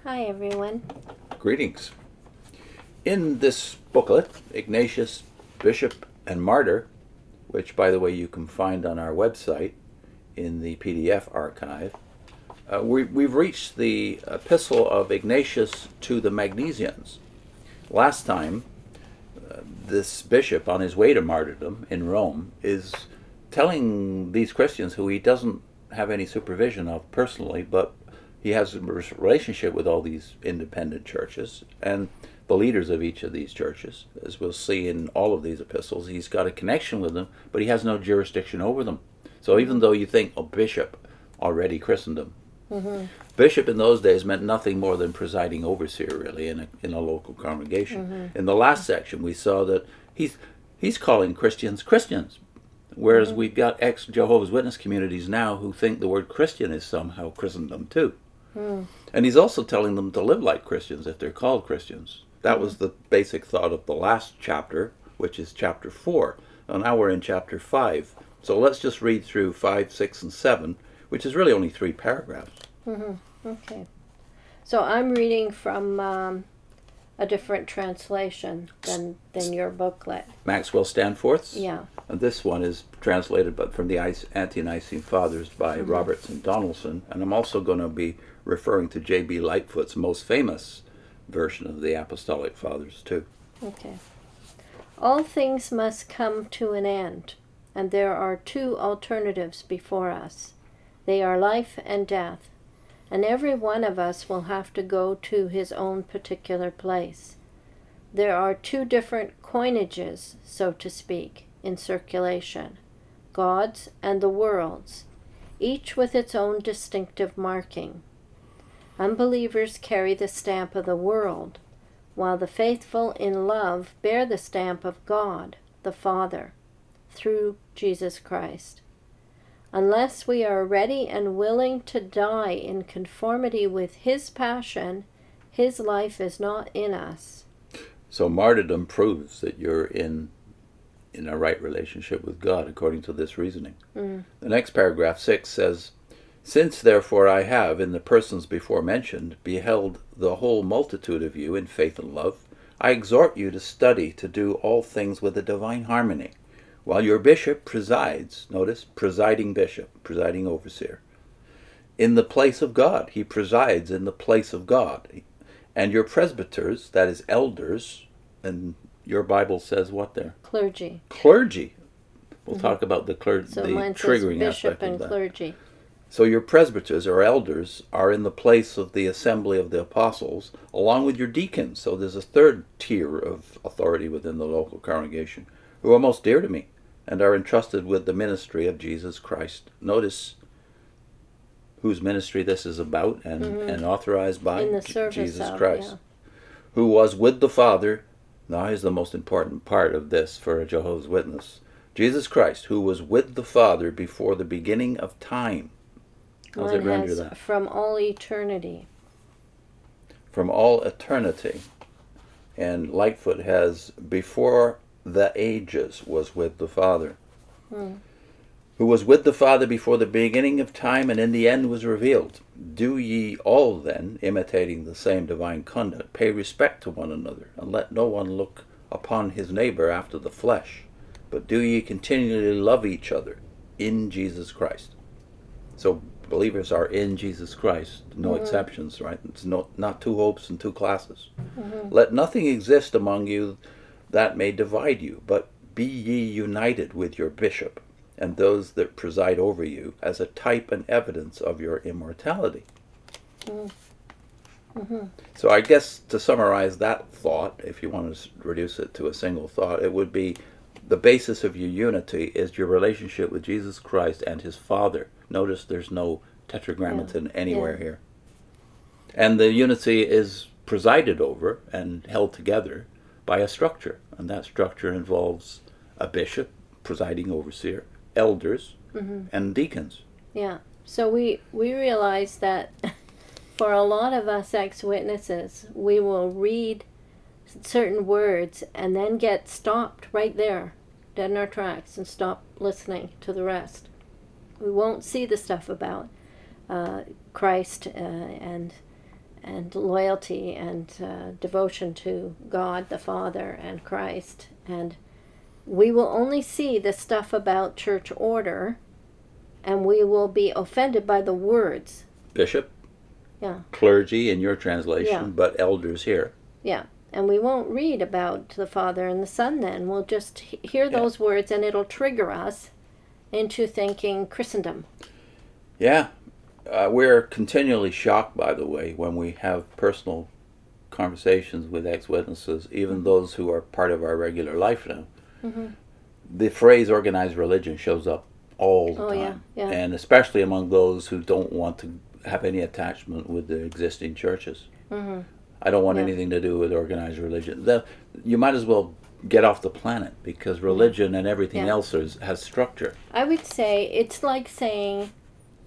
Hi, everyone. Greetings. In this booklet, Ignatius, Bishop and Martyr, which, by the way, you can find on our website in the PDF archive, we've reached the Epistle of Ignatius to the Magnesians. Last time, this bishop, on his way to martyrdom in Rome, is telling these Christians, who he doesn't have any supervision of personally, but he has a relationship with all these independent churches and the leaders of each of these churches. As we'll see in all of these epistles, he's got a connection with them, but he has no jurisdiction over them. So even though you think, bishop, already Christendom. Mm-hmm. Bishop in those days meant nothing more than presiding overseer, really, in a local congregation. Mm-hmm. In the last section, we saw that he's calling Christians Christians, whereas mm-hmm. we've got ex-Jehovah's Witness communities now who think the word Christian is somehow Christendom too. Mm. And he's also telling them to live like Christians if they're called Christians. That was the basic thought of the last chapter, which is chapter 4. And now we're in chapter 5. So let's just read through 5, 6, and 7, which is really only 3 paragraphs. Mm-hmm. Okay. So I'm reading from a different translation than your booklet. Maxwell Staniforth's? Yeah. And this one is translated from the Ante-Nicene Fathers by mm-hmm. Roberts and Donaldson. And I'm also going to be referring to J.B. Lightfoot's most famous version of the Apostolic Fathers, too. Okay. All things must come to an end, and there are 2 alternatives before us. They are life and death, and every one of us will have to go to his own particular place. There are 2 different coinages, so to speak, in circulation, God's and the world's, each with its own distinctive marking. Unbelievers carry the stamp of the world, while the faithful in love bear the stamp of God, the Father, through Jesus Christ. Unless we are ready and willing to die in conformity with His passion, His life is not in us. So martyrdom proves that you're in a right relationship with God, according to this reasoning. Mm. The next paragraph, 6, says, "Since therefore I have, in the persons before mentioned, beheld the whole multitude of you in faith and love, I exhort you to study to do all things with a divine harmony, while your bishop presides," notice, presiding bishop, presiding overseer, "in the place of God." He presides in the place of God. "And your presbyters," that is elders, and your Bible says what there? Clergy. Clergy. We'll mm-hmm. talk about the clergy, so the mine triggering says bishop aspect and of that. Clergy. So your presbyters or elders are in the place of the assembly of the apostles, along with your deacons. So there's a third tier of authority within the local congregation, who are most dear to me and are entrusted with the ministry of Jesus Christ. Notice whose ministry this is about and, mm-hmm. and authorized by in the service Jesus of, Christ, yeah. who was with the Father. Now here's the most important part of this for a Jehovah's Witness. Jesus Christ, who was with the Father before the beginning of time. How does it render that? From all eternity. From all eternity. And Lightfoot has, before the ages was with the Father. Who was with the Father before the beginning of time, and in the end was revealed. Do ye all then, imitating the same divine conduct, pay respect to one another, and let no one look upon his neighbor after the flesh, but do ye continually love each other in Jesus Christ. So believers are in Jesus Christ, no mm-hmm. exceptions, right? It's not 2 hopes and 2 classes. Mm-hmm. Let nothing exist among you that may divide you, but be ye united with your bishop and those that preside over you, as a type and evidence of your immortality. Mm-hmm. So I guess to summarize that thought, if you want to reduce it to a single thought, it would be the basis of your unity is your relationship with Jesus Christ and His Father. Notice there's no tetragrammaton anywhere here. And the unity is presided over and held together by a structure, and that structure involves a bishop, presiding overseer, elders, mm-hmm. and deacons. Yeah. So we realize that for a lot of us ex-witnesses, we will read certain words and then get stopped right there, dead in our tracks, and stop listening to the rest. We won't see the stuff about Christ and and loyalty and devotion to God the Father and Christ. And we will only see the stuff about church order, and we will be offended by the words. Bishop, Yeah, clergy in your translation, Yeah. but elders here. yeah. And we won't read about the Father and the Son then. We'll just hear those words, and it'll trigger us into thinking Christendom. Yeah. We're continually shocked, by the way, when we have personal conversations with ex-witnesses, even those who are part of our regular life now. Mm-hmm. The phrase organized religion shows up all the time. Yeah. And especially among those who don't want to have any attachment with the existing churches. Mm-hmm. I don't want anything to do with organized religion. You might as well get off the planet, because religion and everything else has structure. I would say it's like saying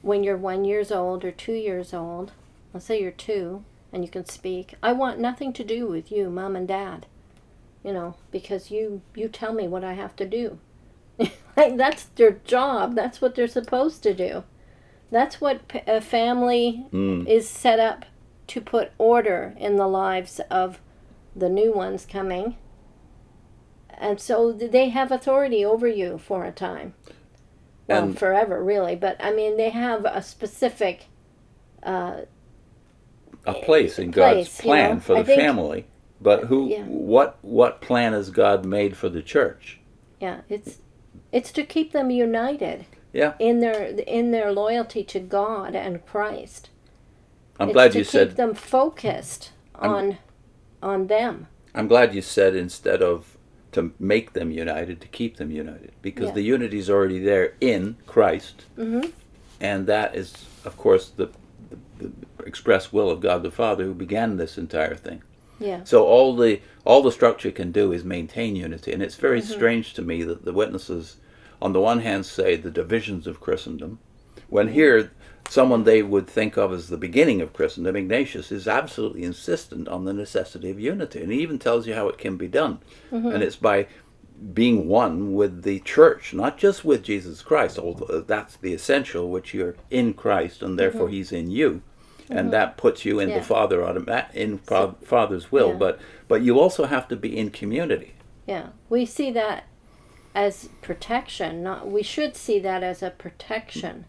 when you're 1 year old or 2 years old, let's say you're 2 and you can speak, I want nothing to do with you, Mom and Dad, because you tell me what I have to do. Like, that's their job. That's what they're supposed to do. That's what a family is set up to put order in the lives of the new ones coming. And so they have authority over you for a time. Well, And forever, really. But, I mean, they have a specific a place in God's plan for the family. But what plan has God made for the church? Yeah, it's to keep them united. Yeah. In their loyalty to God and Christ. I'm glad you to said keep them focused on them. I'm glad you said, instead of to make them united, to keep them united, because the unity is already there in Christ, and that is, of course, the express will of God the Father, who began this entire thing. Yeah. So all the structure can do is maintain unity, and it's very strange to me that the witnesses, on the one hand, say the divisions of Christendom, when here someone they would think of as the beginning of Christendom, Ignatius, is absolutely insistent on the necessity of unity, and he even tells you how it can be done. And it's by being one with the church, not just with Jesus Christ, although that's the essential, which you're in Christ, and therefore he's in you, and that puts you in the Father, in Father's will, but you also have to be in community. Yeah, we see that as protection. We should see that as a protection,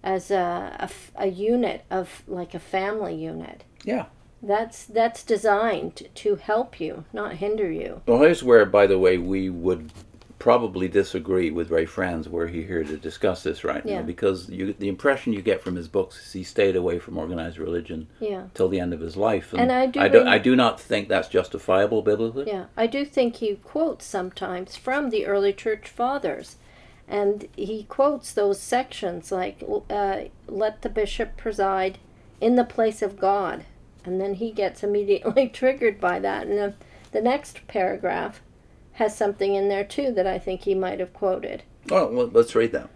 as a unit of, like a family unit. Yeah. That's designed to help you, not hinder you. Well, here's where, by the way, we would probably disagree with Ray Franz, were he here to discuss this right now, because the impression you get from his books is he stayed away from organized religion till the end of his life, and I do not think that's justifiable biblically. Yeah, I do think he quotes sometimes from the early church fathers, and he quotes those sections like, let the bishop preside in the place of God, and then he gets immediately triggered by that, and the next paragraph has something in there too that I think he might have quoted. Oh, well, let's read that.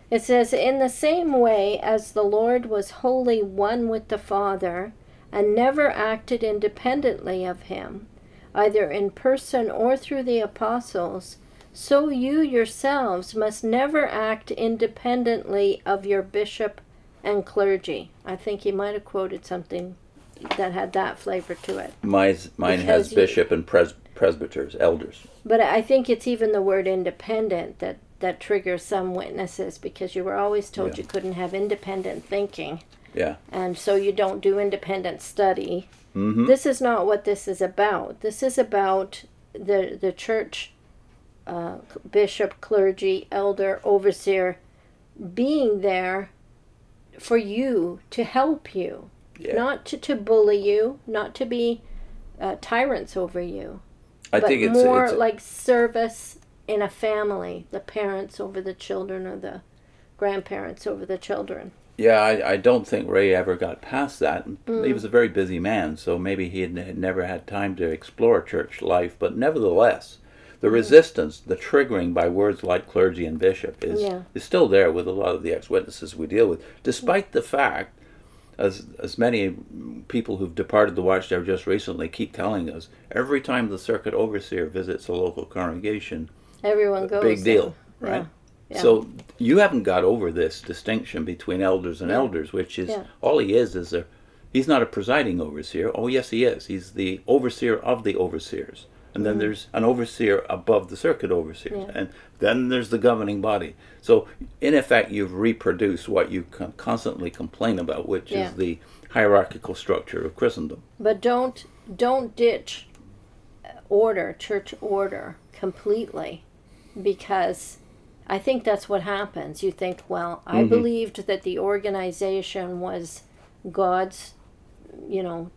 It says, in the same way as the Lord was wholly one with the Father and never acted independently of him, either in person or through the apostles, so you yourselves must never act independently of your bishop and clergy. I think he might have quoted something that had that flavor to it. Mine has bishop and presbyters, elders. But I think it's even the word independent that triggers some witnesses, because you were always told you couldn't have independent thinking. Yeah. And so you don't do independent study. This is not what this is about. This is about the church, bishop, clergy, elder, overseer, being there for you, to help you. Not to bully you, not to be tyrants over you. But think it's more like service in a family, the parents over the children or the grandparents over the children. Yeah, I don't think Ray ever got past that. He was a very busy man, so maybe he had never had time to explore church life. But nevertheless, the resistance, the triggering by words like clergy and bishop is still there with a lot of the ex-witnesses we deal with, despite the fact, as many people who've departed the Watchtower just recently keep telling us, every time the circuit overseer visits a local congregation, everyone goes. Big deal, right? Yeah. So you haven't got over this distinction between elders and elders, which is all he is He's not a presiding overseer. Oh, yes, he is. He's the overseer of the overseers. And then there's an overseer above the circuit overseers. Yeah. And then there's the governing body. So, in effect, you've reproduced what you constantly complain about, which is the hierarchical structure of Christendom. But don't ditch order, church order, completely, because I think that's what happens. You think, well, I believed that the organization was God's,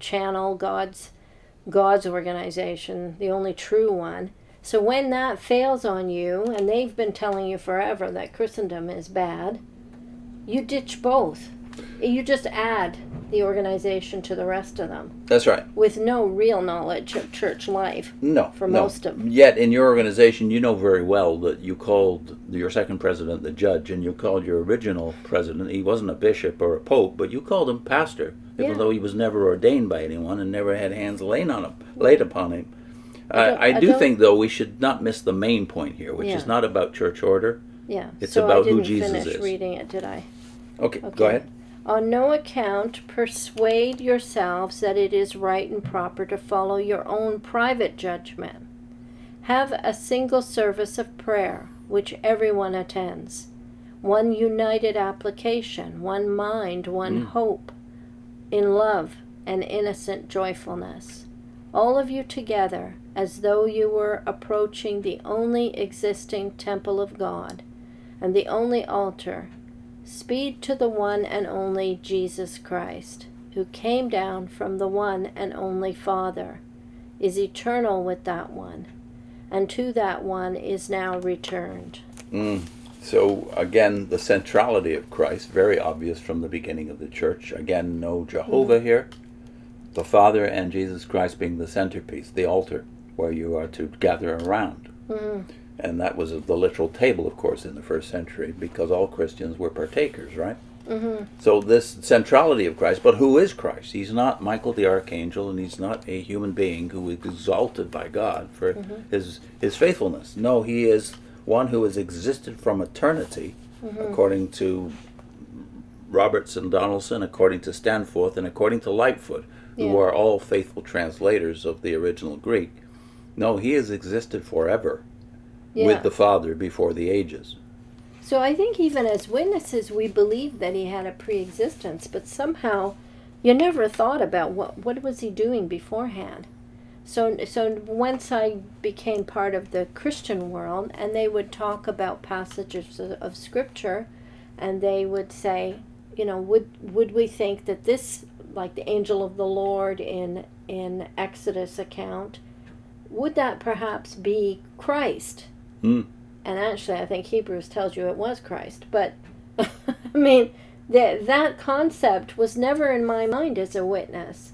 channel, God's organization, the only true one. So when that fails on you, and they've been telling you forever that Christendom is bad, you ditch both. You just add the organization to the rest of them. That's right. With no real knowledge of church life. No. Most of them. Yet in your organization, you know very well that you called your second president the judge, and you called your original president, he wasn't a bishop or a pope, but you called him pastor, even though he was never ordained by anyone and never had hands laid upon him. I do think, though, we should not miss the main point here, which is not about church order. Yeah. It's about who Jesus is. I is. didn't finish reading it, did I? Okay, go ahead. On no account persuade yourselves that it is right and proper to follow your own private judgment. Have a single service of prayer, which everyone attends. One united application, one mind, one hope, in love and innocent joyfulness. All of you together, as though you were approaching the only existing temple of God, and the only altar. Speed to the one and only Jesus Christ, who came down from the one and only Father, is eternal with that one, and to that one is now returned. So, again, the centrality of Christ, very obvious from the beginning of the church. Again, no Jehovah here. The Father and Jesus Christ being the centerpiece, the altar, where you are to gather around. And that was the literal table, of course, in the first century, because all Christians were partakers, right? So this centrality of Christ, but who is Christ? He's not Michael the Archangel, and he's not a human being who is exalted by God for his faithfulness. No, he is one who has existed from eternity, according to Roberts and Donaldson, according to Staniforth, and according to Lightfoot, who are all faithful translators of the original Greek. No, he has existed forever. With the Father before the ages. So I think even as witnesses we believe that he had a pre-existence, but somehow you never thought about what was he doing beforehand. So once I became part of the Christian world, and they would talk about passages of Scripture, and they would say, would we think that this, like the angel of the Lord in Exodus account, would that perhaps be Christ? And actually, I think Hebrews tells you it was Christ. But, I mean, that concept was never in my mind as a witness.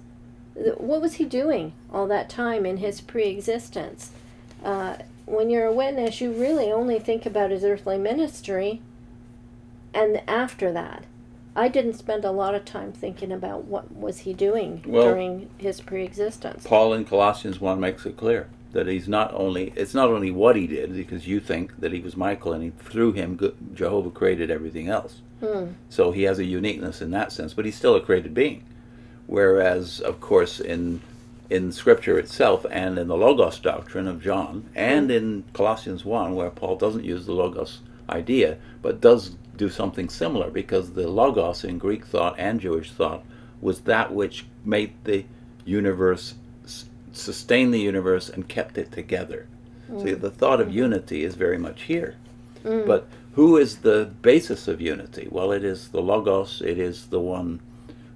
What was he doing all that time in his pre-existence? When you're a witness, you really only think about his earthly ministry, and after that. I didn't spend a lot of time thinking about what was he doing during his pre-existence. Paul in Colossians 1 makes it clear that it's not only what he did, because you think that he was Michael and through him Jehovah created everything else. So he has a uniqueness in that sense, but he's still a created being. Whereas, of course, in Scripture itself and in the Logos doctrine of John and in Colossians 1, where Paul doesn't use the Logos idea, but does do something similar, because the Logos in Greek thought and Jewish thought was that which made the universe, sustained the universe and kept it together. So the thought of unity is very much here. But who is the basis of unity? Well, it is the Logos. It is the one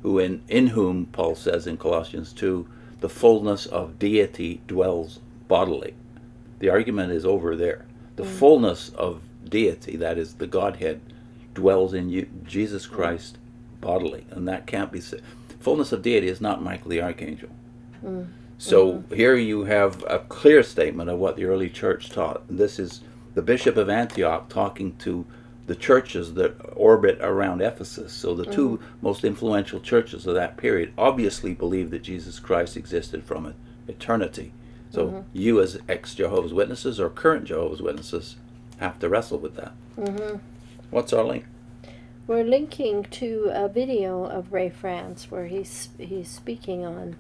who in whom, Paul says in Colossians 2, the fullness of deity dwells bodily. The argument is over there. The fullness of deity, that is the Godhead, dwells in Jesus Christ bodily, and that can't be said. Fullness of deity is not Michael the Archangel. So here you have a clear statement of what the early church taught. This is the Bishop of Antioch talking to the churches that orbit around Ephesus. So the two most influential churches of that period obviously believed that Jesus Christ existed from eternity. So you as ex-Jehovah's Witnesses or current Jehovah's Witnesses have to wrestle with that. What's our link? We're linking to a video of Ray Franz where he's speaking on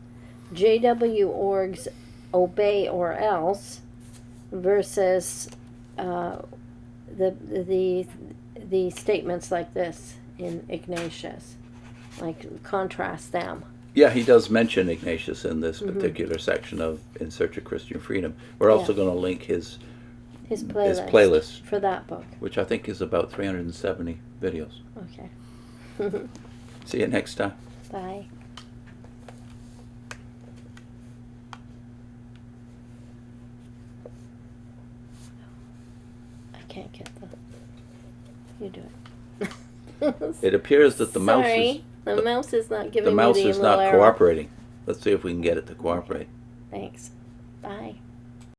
J.W. Org's Obey or Else versus the statements like this in Ignatius. Like, contrast them. Yeah, he does mention Ignatius in this particular section of In Search of Christian Freedom. We're also going to link his playlist for that book, which I think is about 370 videos. Okay. See you next time. Bye. I can't get the... You do it. It appears that the mouse is... The mouse is not giving the mouse me the is little not arrow. cooperating. Let's see if we can get it to cooperate. Thanks. Bye.